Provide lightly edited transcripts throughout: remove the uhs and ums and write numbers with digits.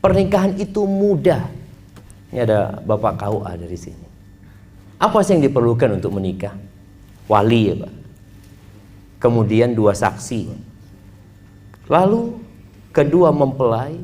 Pernikahan itu mudah. Ini ada Bapak KUA dari sini. Apa sih yang diperlukan untuk menikah? Wali ya Pak. Kemudian 2 saksi. Lalu kedua mempelai,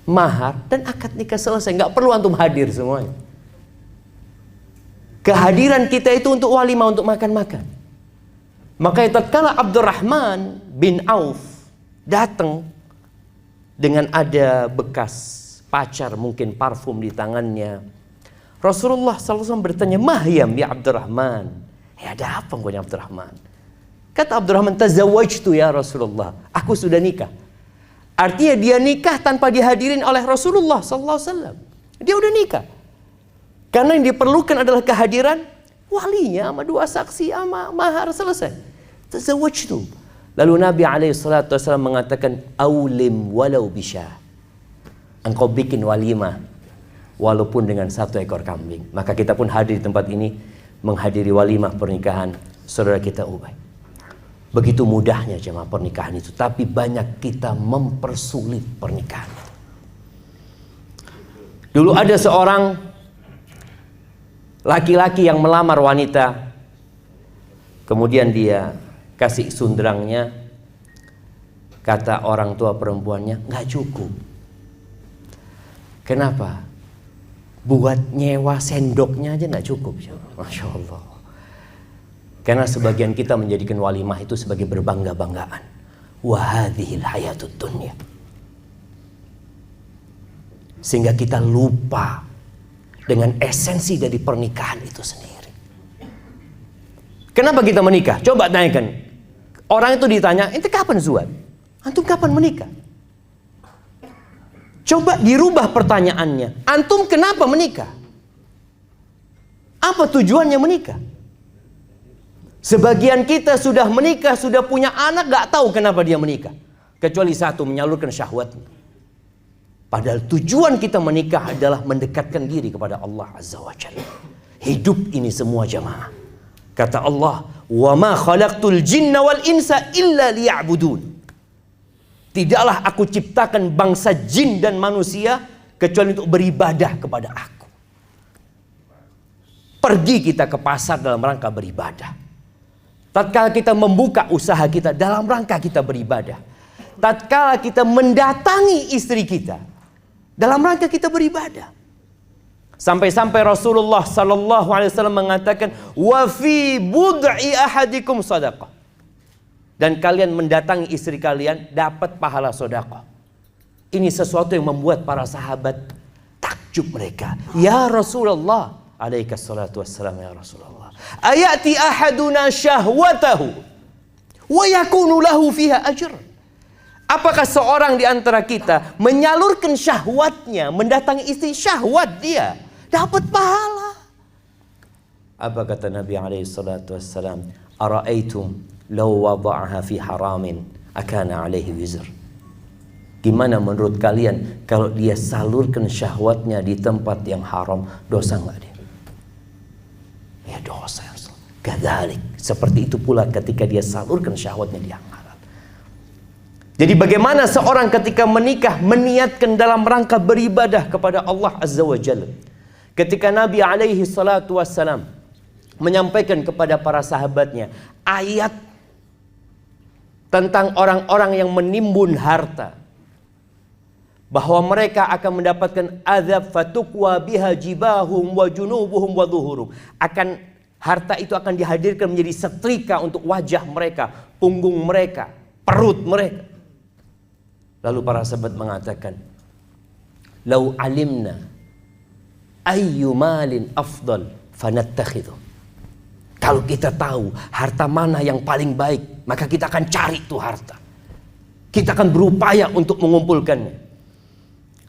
mahar, dan akad nikah selesai. Nggak perlu antum hadir semuanya. Kehadiran kita itu untuk walimah, untuk makan-makan. Makanya tatkala Abdurrahman bin Auf datang dengan ada bekas pacar, mungkin parfum di tangannya, Rasulullah SAW bertanya, "Mahyam ya Abdurrahman?" Ya, ada apa engkau ya Abdurrahman? Kata Abdurrahman, "Tazawwajtu ya Rasulullah." Aku sudah nikah. Artinya dia nikah tanpa dihadirin oleh Rasulullah SAW. Dia udah nikah. Karena yang diperlukan adalah kehadiran walinya sama 2 saksi sama mahar, selesai. Tazawwajtu. Lalu Nabi SAW mengatakan, "Aulim walau bisyah." Engkau bikin walimah walaupun dengan 1 ekor kambing. Maka kita pun hadir di tempat ini menghadiri walimah pernikahan saudara kita Ubay. Begitu mudahnya jemaah pernikahan itu, tapi banyak kita mempersulit pernikahan. Dulu ada seorang laki-laki yang melamar wanita, kemudian dia kasih sundrangnya. Kata orang tua perempuannya, nggak cukup. Kenapa? Buat nyewa sendoknya aja nggak cukup. Masya Allah. Karena sebagian kita menjadikan walimah itu sebagai berbangga-banggaan. Wahadhil hayatud dunya. Sehingga kita lupa dengan esensi dari pernikahan itu sendiri. Kenapa kita menikah? Coba tanyakan. Orang itu ditanya, "Ente kapan zuat? Antum kapan menikah?" Coba dirubah pertanyaannya. Antum kenapa menikah? Apa tujuannya menikah? Sebagian kita sudah menikah, sudah punya anak, gak tahu kenapa dia menikah. Kecuali satu, menyalurkan syahwatnya. Padahal tujuan kita menikah adalah mendekatkan diri kepada Allah Azza wa Jalla. Hidup ini semua jamaah. Kata Allah, "Wa ma khalaqtul jinna wal insa illa liya'budun." Tidaklah aku ciptakan bangsa jin dan manusia kecuali untuk beribadah kepada aku. Pergi kita ke pasar dalam rangka beribadah. Tatkala kita membuka usaha kita dalam rangka kita beribadah. Tatkala kita mendatangi istri kita dalam rangka kita beribadah. Sampai-sampai Rasulullah SAW mengatakan, "Wa fi bud'i ahadikum sadaqah." Dan kalian mendatangi istri kalian dapat pahala sedekah. Ini sesuatu yang membuat para sahabat takjub mereka. Ya Rasulullah, alaika salatu wassalam ya Rasulullah. Ayati ahaduna syahwatahu wa yakunu lahu fiha ajr. Apakah seorang di antara kita menyalurkan syahwatnya, mendatangi istri, syahwat dia dapat pahala? Apa kata Nabi alaihi salatu wassalam? Ara'aitum law wada'aha fi haramin akana alaihi wizr. Gimana menurut kalian kalau dia salurkan syahwatnya di tempat yang haram, dosa nggak dia? Ya dosa. Kadzalik, seperti itu pula ketika dia salurkan syahwatnya di yang halal. Jadi bagaimana seorang ketika menikah meniatkan dalam rangka beribadah kepada Allah Azza wa Jalla. Ketika Nabi alaihi salatu wassalam menyampaikan kepada para sahabatnya ayat tentang orang-orang yang menimbun harta, bahwa mereka akan mendapatkan azab fatukwa biha jibahum wa junubuhum wa dhuhurum. Harta itu akan dihadirkan menjadi setrika untuk wajah mereka, punggung mereka, perut mereka. Lalu para sahabat mengatakan, "Lau alimna ayyu malin afdal fanattakhidhu." Kalau kita tahu harta mana yang paling baik, maka kita akan cari itu harta. Kita akan berupaya untuk mengumpulkannya.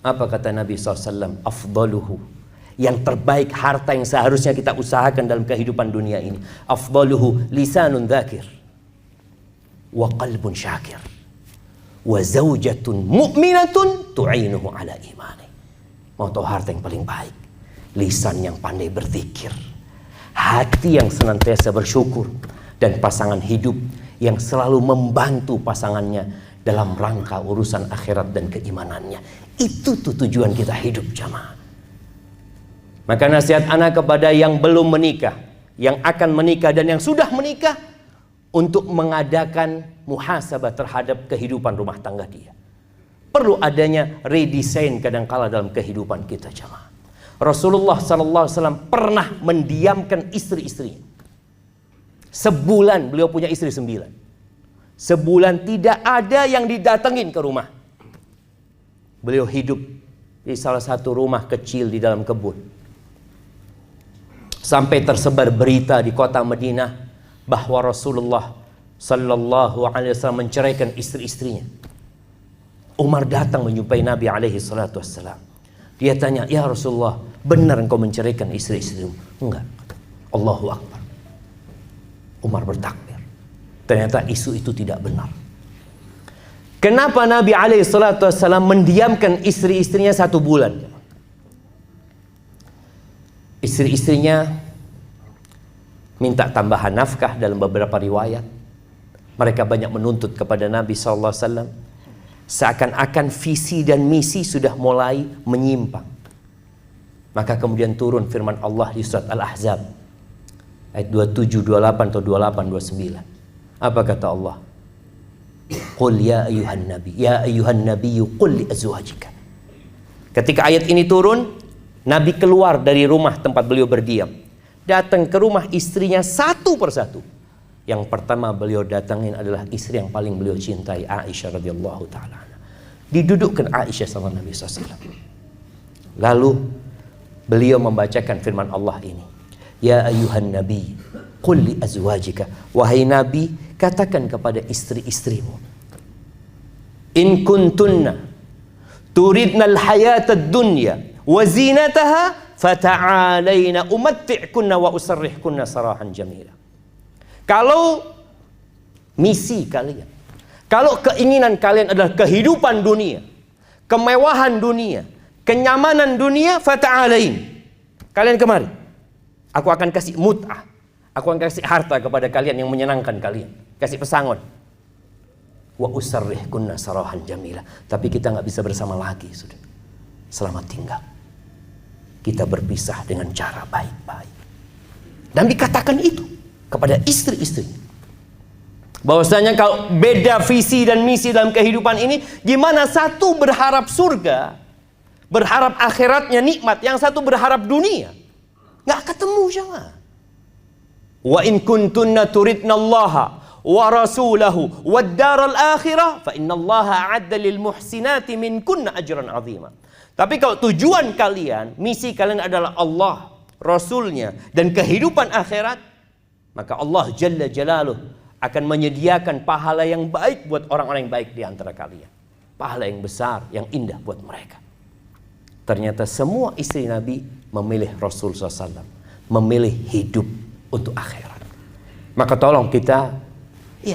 Apa kata Nabi SAW? Afdaluhu, yang terbaik harta yang seharusnya kita usahakan dalam kehidupan dunia ini. Afdaluhu lisanun dzakir wa qalbun syakir wa zaujatun mu'minatun tu'inuhu ala imani. Mau tahu harta yang paling baik? Lisan yang pandai berzikir, hati yang senantiasa bersyukur, dan pasangan hidup yang selalu membantu pasangannya dalam rangka urusan akhirat dan keimanannya. Itu tuh tujuan kita hidup, jamaah. Maka nasihat anak kepada yang belum menikah, yang akan menikah dan yang sudah menikah, untuk mengadakan muhasabah terhadap kehidupan rumah tangga dia. Perlu adanya redesign kadangkala dalam kehidupan kita, jamaah. Rasulullah SAW pernah mendiamkan istri-istrinya. Sebulan beliau punya istri 9. Sebulan tidak ada yang didatengin ke rumah. Beliau hidup di salah satu rumah kecil di dalam kebun. Sampai tersebar berita di kota Madinah bahwa Rasulullah sallallahu alaihi wasallam menceraikan istri-istrinya. Umar datang menjumpai Nabi alaihi salatu wassalam. Dia tanya, "Ya Rasulullah, benar engkau menceraikan istri-istrimu?" "Enggak." Allahu Akbar. Umar bertakbir. Ternyata isu itu tidak benar. Kenapa Nabi alaihi salatu wassalam mendiamkan istri-istrinya 1 bulan? Istri-istrinya minta tambahan nafkah dalam beberapa riwayat. Mereka banyak menuntut kepada Nabi SAW. Seakan-akan visi dan misi sudah mulai menyimpang. Maka kemudian turun firman Allah di surat Al-Ahzab. Ayat 27, 28 atau 28, 29. Apa kata Allah? Qul ya ayuhan nabi, ya ayuhan nabiyyu qul li azwajika. Ketika ayat ini turun, Nabi keluar dari rumah tempat beliau berdiam, datang ke rumah istrinya satu persatu. Yang pertama beliau datangin adalah istri yang paling beliau cintai, Aisyah radhiyallahu taala. Didudukkan Aisyah sama Nabi SAW. Lalu beliau membacakan firman Allah ini, ya ayuhan nabi qul li azwajika, wahai nabi, katakan kepada istri-istrimu, in kuntunna turidnal hayatad dunya wa zinataha fata'alaina umatti'kunna wa usarrihkunna sarahan jamila. Kalau misi kalian, kalau keinginan kalian adalah kehidupan dunia, kemewahan dunia, kenyamanan dunia, fata'alain, kalian kemari. Aku akan kasih mut'ah, aku akan kasih harta kepada kalian yang menyenangkan kalian, kasih pesangon. Wa usarrihkunna sarahan jamila. Tapi kita nggak bisa bersama lagi, sudah. Selamat tinggal. Kita berpisah dengan cara baik-baik. Dan dikatakan itu kepada istri-istri. Bahwasanya kalau beda visi dan misi dalam kehidupan ini, gimana satu berharap surga, berharap akhiratnya nikmat, yang satu berharap dunia. Nggak ketemu, jangan. Wa in kuntunna turidna Allaha wa rasulahu wad daral akhirah fa innallaha a'adda lil muhsinati minkunna ajran 'azima. Tapi kalau tujuan kalian, misi kalian adalah Allah, Rasulnya, dan kehidupan akhirat, maka Allah Jalla Jalaluh akan menyediakan pahala yang baik buat orang-orang yang baik di antara kalian. Pahala yang besar, yang indah buat mereka. Ternyata semua istri Nabi memilih Rasul SAW, memilih hidup untuk akhirat. Maka tolong kita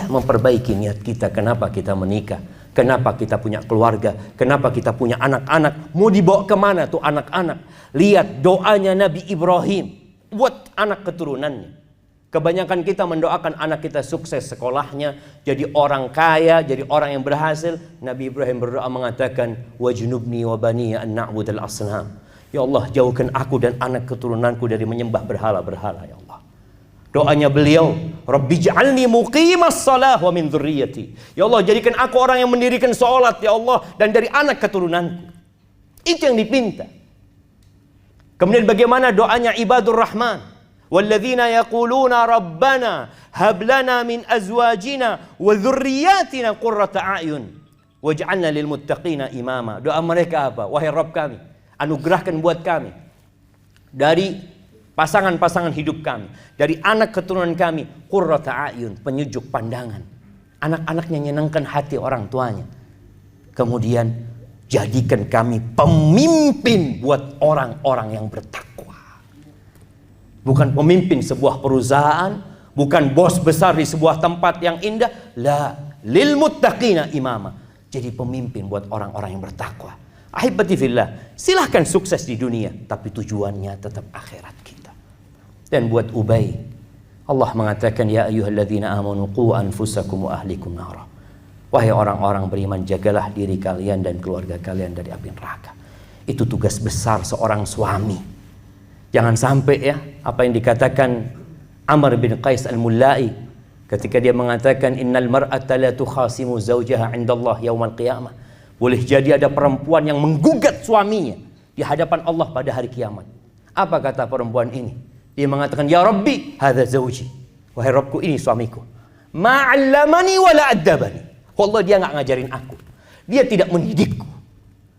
memperbaiki niat kita. Kenapa kita menikah? Kenapa kita punya keluarga? Kenapa kita punya anak-anak? Mau dibawa kemana tuh anak-anak? Lihat doanya Nabi Ibrahim buat anak keturunannya. Kebanyakan kita mendoakan anak kita sukses sekolahnya, jadi orang kaya, jadi orang yang berhasil. Nabi Ibrahim berdoa mengatakan, wajnubni wa baniya an na'budal asnam. Ya Allah, jauhkan aku dan anak keturunanku dari menyembah berhala-berhala, ya Allah. Doanya beliau, Rabbi ja'alni muqimas salah wa min dzurriyyati. Ya Allah, jadikan aku orang yang mendirikan salat, ya Allah, dan dari anak keturunanku. Itu yang dipinta. Kemudian bagaimana doanya ibadur rahman? Walladzina yaquluna rabbana hab lana min azwajina wa dzurriyyatina qurrata a'yun waj'alna lil muttaqina imama. Doa mereka apa? Wahai Rabb kami, anugerahkan buat kami dari pasangan-pasangan hidup kami, dari anak keturunan kami, qurrata a'yun, penyejuk pandangan. Anak-anaknya menyenangkan hati orang tuanya. Kemudian jadikan kami pemimpin buat orang-orang yang bertakwa. Bukan pemimpin sebuah perusahaan, bukan bos besar di sebuah tempat yang indah. La, lil muttaqina imama. Jadi pemimpin buat orang-orang yang bertakwa. Ahibati fillah, silahkan sukses di dunia, tapi tujuannya tetap akhirat kita. Dan buat Ubay, Allah mengatakan, ya ayyuhalladzina amanu qu anfusakum wa ahlikum nara. Wahai orang-orang beriman, jagalah diri kalian dan keluarga kalian dari api neraka. Itu tugas besar seorang suami. Jangan sampai ya, apa yang dikatakan Amr bin Qais al-Mullai ketika dia mengatakan innal mar'ata la tukhasimu zawjaha 'indallah yaumal qiyamah. Boleh jadi ada perempuan yang menggugat suaminya di hadapan Allah pada hari kiamat. Apa kata perempuan ini? Dia mengatakan, ya Rabbi, hadza zawji. Wahai Rabbku, ini suamiku. Ma'allamani wa la addabani. Allah, dia enggak ngajarin aku. Dia tidak mendidikku.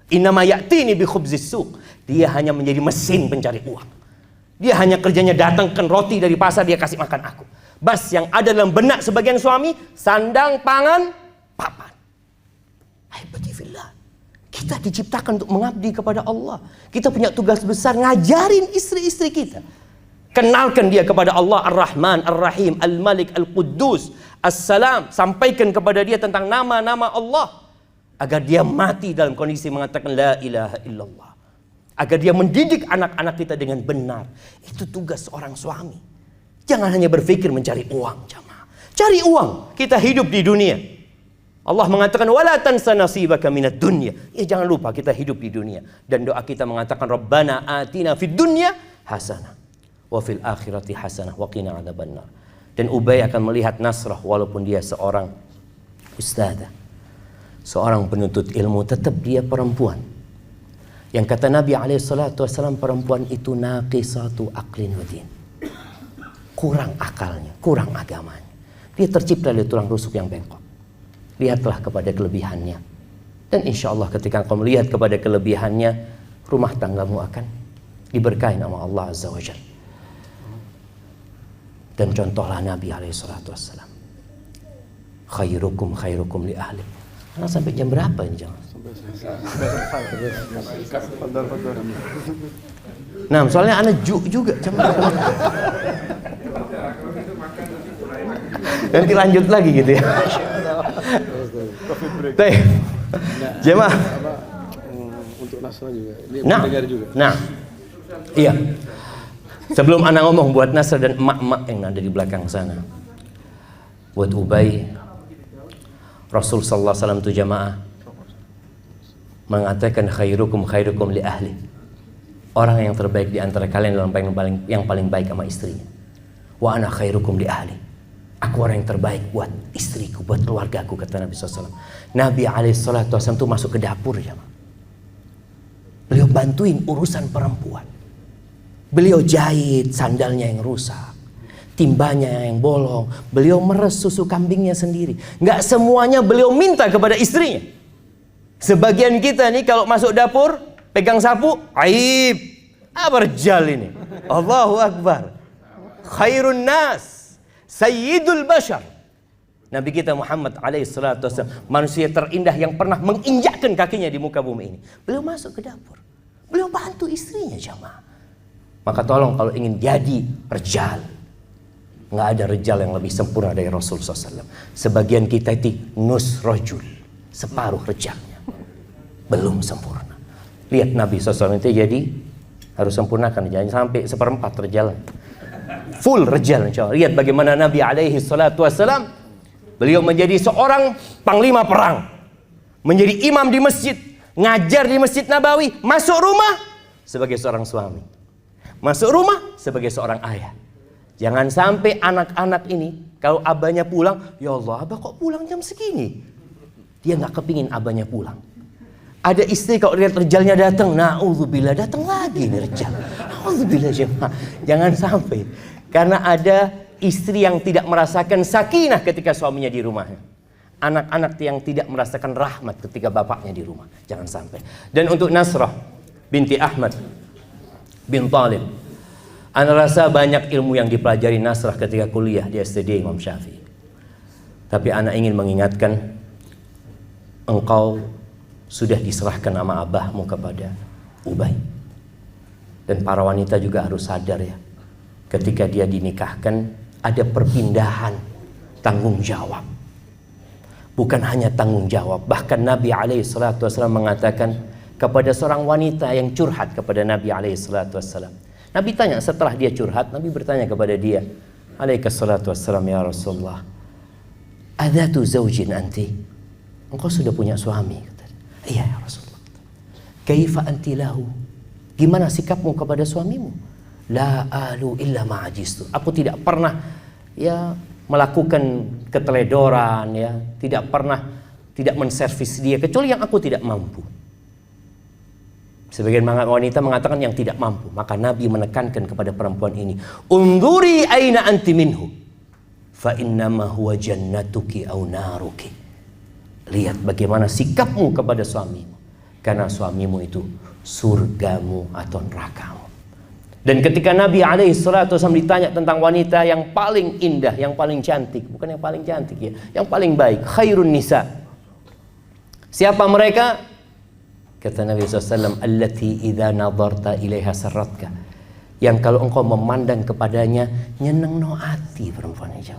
Innama ya'tini bi khubzis suq. Dia hanya menjadi mesin pencari uang. Dia hanya kerjanya datangkan roti dari pasar, dia kasih makan aku. Bas yang ada dalam benak sebagian suami, sandang, pangan, papan. Ahibbatifillah. Kita diciptakan untuk mengabdi kepada Allah. Kita punya tugas besar ngajarin istri-istri kita. Kenalkan dia kepada Allah Ar-Rahman, Ar-Rahim, Al-Malik, Al-Quddus, As-Salam. Sampaikan kepada dia tentang nama-nama Allah. Agar dia mati dalam kondisi mengatakan La ilaha illallah. Agar dia mendidik anak-anak kita dengan benar. Itu tugas seorang suami. Jangan hanya berpikir mencari uang, jamaah. Cari uang, kita hidup di dunia. Allah mengatakan wala tansa nasibaka minad dunya. Ya, jangan lupa kita hidup di dunia. Dan doa kita mengatakan Rabbana atina fid dunya hasanah wa fil akhirati hasanah wa qina adzabannar. Dan Ubay akan melihat Nasrah walaupun dia seorang ustadzah, seorang penuntut ilmu, tetap dia perempuan. Yang kata Nabi SAW, perempuan itu naqisatu aqlin wa din. Kurang akalnya, kurang agamanya. Dia tercipta dari tulang rusuk yang bengkok. Lihatlah kepada kelebihannya. Dan insya Allah ketika kau melihat kepada kelebihannya, rumah tanggamu akan diberkahi sama Allah Azza wa Jalla. Dan contohlah Nabi SAW. Khairukum khairukum li ahli. Karena sampai jam berapa ini jangan? Nah, soalnya anak juga nanti lanjut lagi gitu ya. Jemaah untuk Nasrah juga. Nah, iya. Sebelum anak ngomong buat Nasr dan emak-emak yang ada di belakang sana, buat Ubay, Rasul sallallahu alaihi wasallam itu jamaah mengatakan khairukum khairukum li ahli. Orang yang terbaik di antara kalian adalah yang paling baik sama istrinya. Wa ana khairukum li ahli. Aku orang yang terbaik buat istriku, buat keluargaku, kata Nabi SAW. Nabi SAW itu masuk ke dapur jamaah. Beliau bantuin urusan perempuan. Beliau jahit sandalnya yang rusak, timbanya yang bolong. Beliau meres susu kambingnya sendiri. Nggak semuanya beliau minta kepada istrinya. Sebagian kita nih kalau masuk dapur pegang sapu, aib. Apa rejal ini? Allahu Akbar. Khairun nas, sayyidul bashar. Nabi kita Muhammad alaihissalatu wassalam, manusia terindah yang pernah menginjakkan kakinya di muka bumi ini. Beliau masuk ke dapur. Beliau bantu istrinya jamaah. Maka tolong kalau ingin jadi rejal, nggak ada rejal yang lebih sempurna dari Rasul SAW. Sebagian kita itu nus rojul, separuh rejalnya, belum sempurna. Lihat Nabi SAW itu jadi harus sempurnakan, jangan sampai seperempat rejal, full rejal insya Allah. Lihat bagaimana Nabi SAW, beliau menjadi seorang panglima perang, menjadi imam di masjid, ngajar di Masjid Nabawi, masuk rumah sebagai seorang suami, masuk rumah sebagai seorang ayah. Jangan sampai anak-anak ini kalau abahnya pulang, ya Allah, abah kok pulang jam segini? Dia nggak kepingin abahnya pulang. Ada istri kalau lihat rejalnya datang, na'udzubillah, datang lagi nih rejal. Na'udzubillah jemaah. Jangan sampai. Karena ada istri yang tidak merasakan sakinah ketika suaminya di rumahnya. Anak-anak yang tidak merasakan rahmat ketika bapaknya di rumah. Jangan sampai. Dan untuk Nasrah binti Ahmad bin Talib, ana rasa banyak ilmu yang dipelajari Nasrah ketika kuliah di STD Imam Syafi'i. Tapi ana ingin mengingatkan, engkau sudah diserahkan nama abahmu kepada Ubay. Dan para wanita juga harus sadar ya, ketika dia dinikahkan ada perpindahan tanggung jawab. Bukan hanya tanggung jawab, bahkan Nabi SAW mengatakan kepada seorang wanita yang curhat kepada Nabi SAW. Nabi tanya setelah dia curhat, Nabi bertanya kepada dia, alaihissalatu wassalam, ya Rasulullah, adatu zawjin anti? engkau sudah punya suami? Kata dia. Iya ya Rasulullah. Kaifa anti lahu? Gimana sikapmu kepada suamimu? La alu illa ma'ajistu. Aku tidak pernah ya melakukan keteledoran, ya, tidak menservis dia kecuali yang aku tidak mampu. Sebagian wanita mengatakan yang tidak mampu. Maka Nabi menekankan kepada perempuan ini, unduri aina anti minhu, fa innama huwa jannatuki au naruki. Lihat bagaimana sikapmu kepada suamimu, karena suamimu itu surgamu atau nerakamu. Dan ketika Nabi SAW ditanya tentang wanita yang paling indah, yang paling cantik, bukan yang paling cantik ya, yang paling baik, khairun nisa. Siapa mereka? Kata Nabi SAW, allati idza nadarta ilaiha sarratka. Yang kalau engkau memandang kepadanya nyeneng no ati perempuan ini.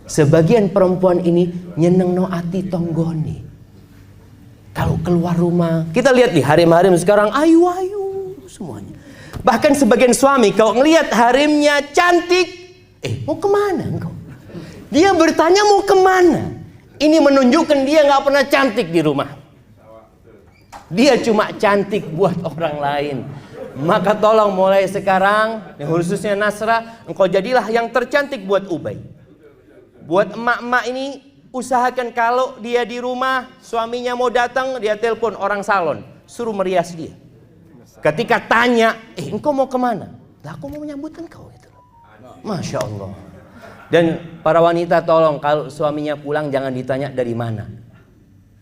Sebagian perempuan ini nyeneng no ati tonggoni. Kalau keluar rumah, kita lihat di harim-harim sekarang, ayu-ayu semuanya. Bahkan sebagian suami kalau ngelihat harimnya cantik, mau kemana engkau? Dia bertanya mau kemana? Ini menunjukkan dia nggak pernah cantik di rumah. Dia cuma cantik buat orang lain. Maka tolong mulai sekarang, khususnya Nasrah, engkau jadilah yang tercantik buat Ubay. Buat emak-emak ini, usahakan kalau dia di rumah, suaminya mau datang, dia telepon orang salon, suruh merias dia. Ketika tanya, engkau mau kemana? Lah, aku mau menyambut engkau. Gitu. Masya Allah. Dan para wanita tolong kalau suaminya pulang jangan ditanya dari mana.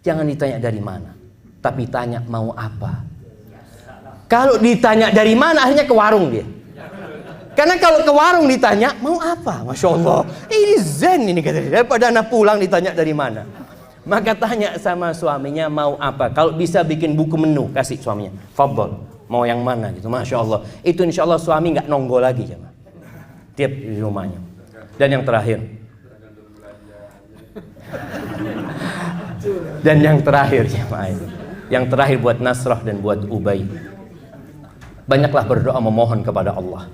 Jangan ditanya dari mana. Tapi tanya mau apa. Kalau ditanya dari mana akhirnya ke warung dia. Karena kalau ke warung ditanya mau apa. Masya Allah. Ini zen ini kata dia. Daripada anak pulang ditanya dari mana. Maka tanya sama suaminya mau apa. Kalau bisa bikin buku menu kasih suaminya. Fadhol. Mau yang mana gitu, Masya Allah. Itu insya Allah suami nggak nonggol lagi jemaah. Tiap di rumahnya. Dan yang terakhir. Dan yang terakhir jemaah. Yang terakhir buat Nasrah dan buat Ubay. Banyaklah berdoa memohon kepada Allah.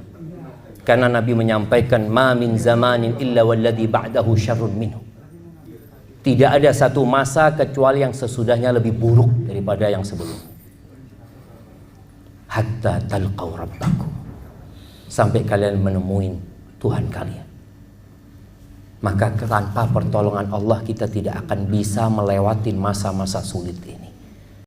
Karena Nabi menyampaikan ma min zamanin illa walladhi ba'dahu syarrun minhu. Tidak ada satu masa kecuali yang sesudahnya lebih buruk daripada yang sebelumnya. Hatta talqaw rabbakum, sampai kalian menemui Tuhan kalian. Maka tanpa pertolongan Allah kita tidak akan bisa melewati masa-masa sulit ini.